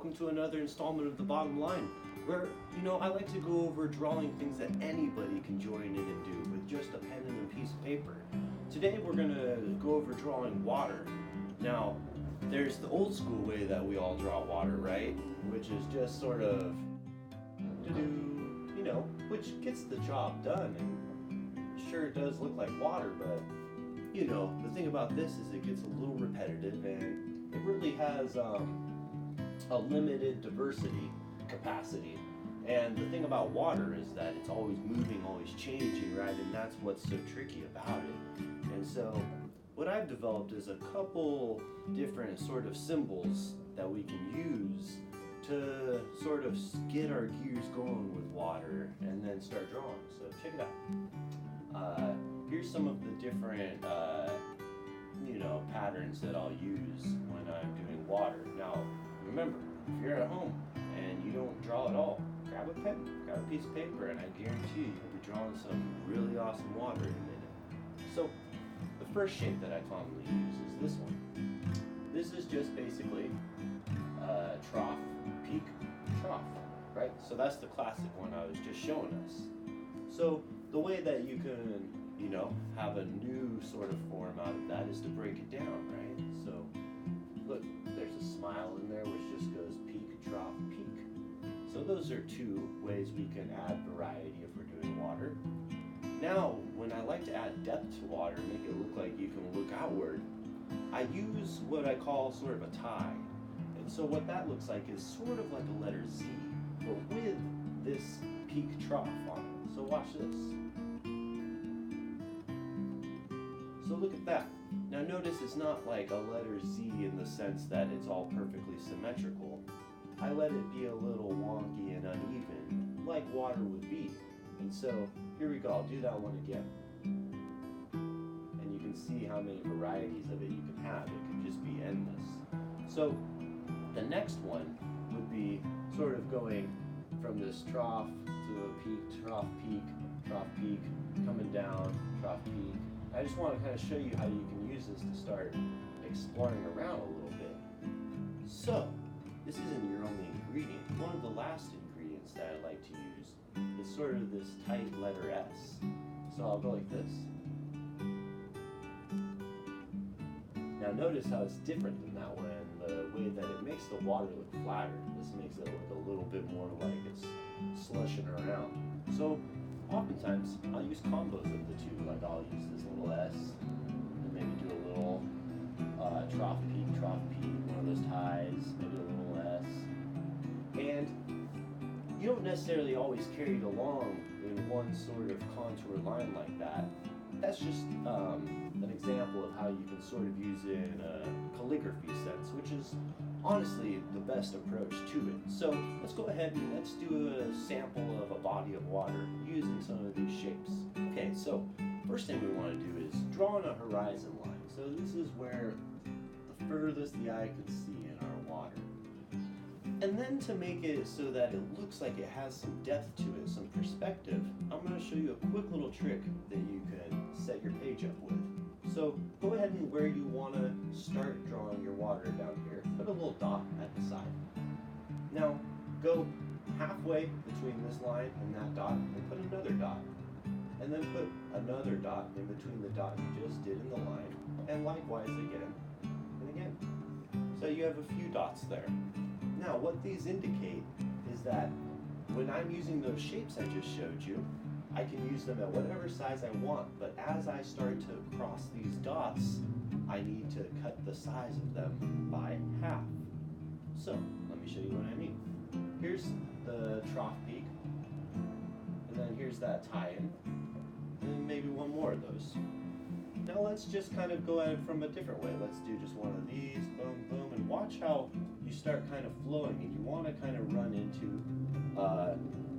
welcome to another installment of The Bottom Line, where, I like to go over drawing things that anybody can join in and do with just a pen and a piece of paper. Today we're going to go over drawing water. Now, there's the old school way that we all draw water, right? Which is just sort of, which gets the job done, and sure it does look like water, but the thing about this is it gets a little repetitive and it really has a limited diversity capacity. And the thing about water is that it's always moving, always changing, right? And that's what's so tricky about it. And so what I've developed is a couple different sort of symbols that we can use to sort of get our gears going with water and then start drawing. So check it out. Here's some of the different patterns that I'll use when I'm doing water. Now remember, if you're at home and you don't draw at all, grab a pen, grab a piece of paper, and I guarantee you'll be drawing some really awesome water in a minute. So the first shape that I commonly use is this one. This is just basically trough, peak, trough, right? So that's the classic one I was just showing us. So the way that you can, have a new sort of form out of that is to break it down, right? So look, there's a smile in there which just goes peak, trough, peak. So those are two ways we can add variety if we're doing water. Now, when I like to add depth to water, make it look like you can look outward, I use what I call sort of a tide. And so what that looks like is sort of like a letter Z, but with this peak trough on it. So watch this. So look at that. Now notice it's not like a letter Z in the sense that it's all perfectly symmetrical. I let it be a little wonky and uneven, like water would be. And so here we go, I'll do that one again. And you can see how many varieties of it you can have. It could just be endless. So the next one would be sort of going from this trough to a peak, trough, peak, coming down, trough, peak. I just want to kind of show you how you can use this to start exploring around a little bit. So, this isn't your only ingredient. One of the last ingredients that I like to use is sort of this tight letter S. So I'll go like this. Now notice how it's different than that one, the way that it makes the water look flatter. This makes it look a little bit more like it's slushing around. So oftentimes I'll use combos of the two, like I'll use this little S and maybe do a little trough, peak, one of those ties, maybe a little S. And you don't necessarily always carry it along in one sort of contour line like that. That's just an example of how you can sort of use it in a calligraphy sense, which is honestly the best approach to it. So let's go ahead and let's do a sample of a body of water using some of these shapes. Okay, so first thing we want to do is draw on a horizon line. So this is where the furthest the eye can see in our water. And then to make it so that it looks like it has some depth to it, some perspective, I'm going to show you a quick little trick that you can set your page up with. So go ahead and where you want to start drawing your water down here, put a little dot at the side. Now go halfway between this line and that dot and put another dot. And then put another dot in between the dot you just did in the line, and likewise again and again. So you have a few dots there. Now what these indicate is that when I'm using those shapes I just showed you, I can use them at whatever size I want, but as I start to cross these dots, I need to cut the size of them by half. So let me show you what I mean. Here's the trough peak, and then here's that tie-in, and then maybe one more of those. Now let's just kind of go at it from a different way. Let's do just one of these, boom, boom, and watch how you start kind of flowing, and you want to kind of run into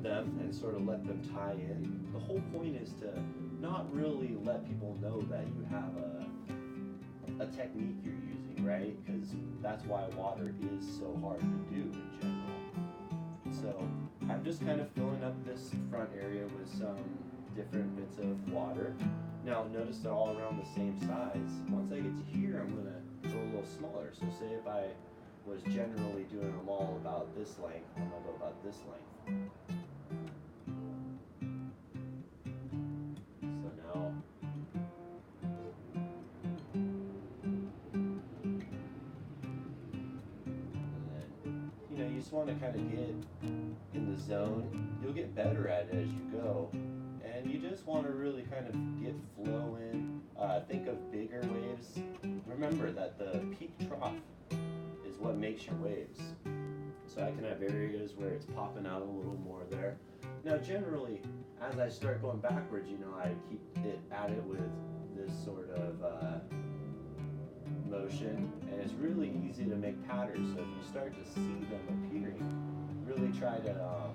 them and sort of let them tie in. The whole point is to not really let people know that you have a technique you're using, right? Because that's why water is so hard to do in general. So I'm just kind of filling up this front area with some different bits of water. Now notice they're all around the same size. Once I get to here, I'm going to go a little smaller. So say if I was generally doing them all about this length, I'm gonna go about this length. So now, and then, you know, you just want to kind of get in the zone. You'll get better at it as you go, and you just want to really kind of get flow in. Think of bigger waves. Remember that the peak trough is what makes your waves. So I can have areas where it's popping out a little more there. Now generally, as I start going backwards, you know, I keep it at it with this sort of motion, and it's really easy to make patterns. So if you start to see them appearing, really try to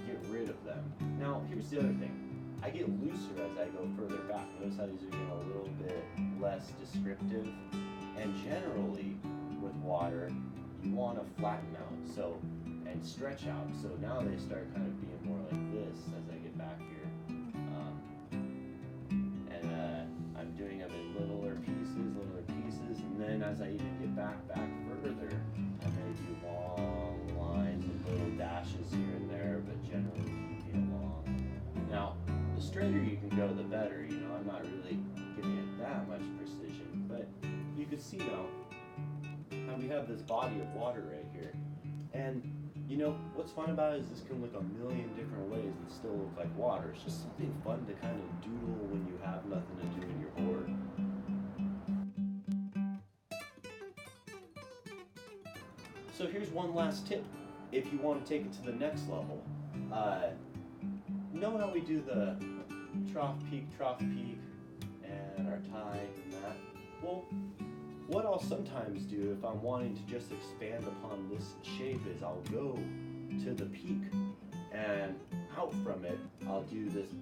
get rid of them. Now here's the other thing. I get looser as I go further back. Notice how these are getting a little bit less descriptive. And generally, with water, you want to flatten out and stretch out. So now they start kind of being more like this as I get back here. I'm doing them in littler pieces, and then as I even get back further, I'm going to do long lines and little dashes here and there, but generally keeping along. Now, the straighter you can go, the better. You know, I'm not really giving it that much precision, but you can see now how we have this body of water right here. And you know, what's fun about it is this can look a million different ways and still look like water. It's just something fun to kind of doodle when you have nothing to do and you're bored. So here's one last tip. If you want to take it to the next level, know how we do the trough, peak, and our tide and that? Well, what I'll sometimes do if I'm wanting to just expand upon this shape is I'll go to the peak, and out from it I'll do this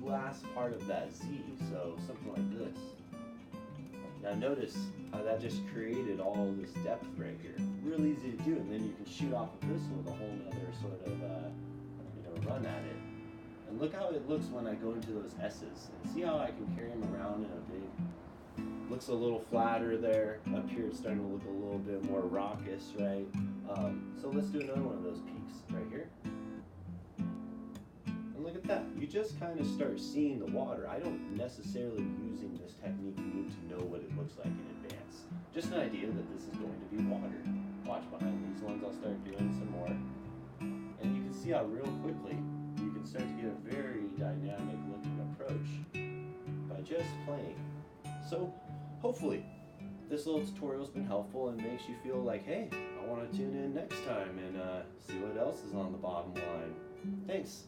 last part of that Z, so something like this. Now notice how that just created all this depth right here. Real easy to do, and then you can shoot off of this with a whole other sort of run at it. And look how it looks when I go into those S's, and see how I can carry them around in a big, looks a little flatter there. Up here it's starting to look a little bit more raucous, right? So let's do another one of those peaks right here. And look at that, you just kind of start seeing the water. I don't necessarily using this technique need to know what it looks like in advance. Just an idea that this is going to be water. Watch behind these ones, I'll start doing some more. And you can see how real quickly you can start to get a very dynamic looking approach by just playing. So hopefully this little tutorial has been helpful and makes you feel like, hey, I want to tune in next time and see what else is on the bottom line. Thanks.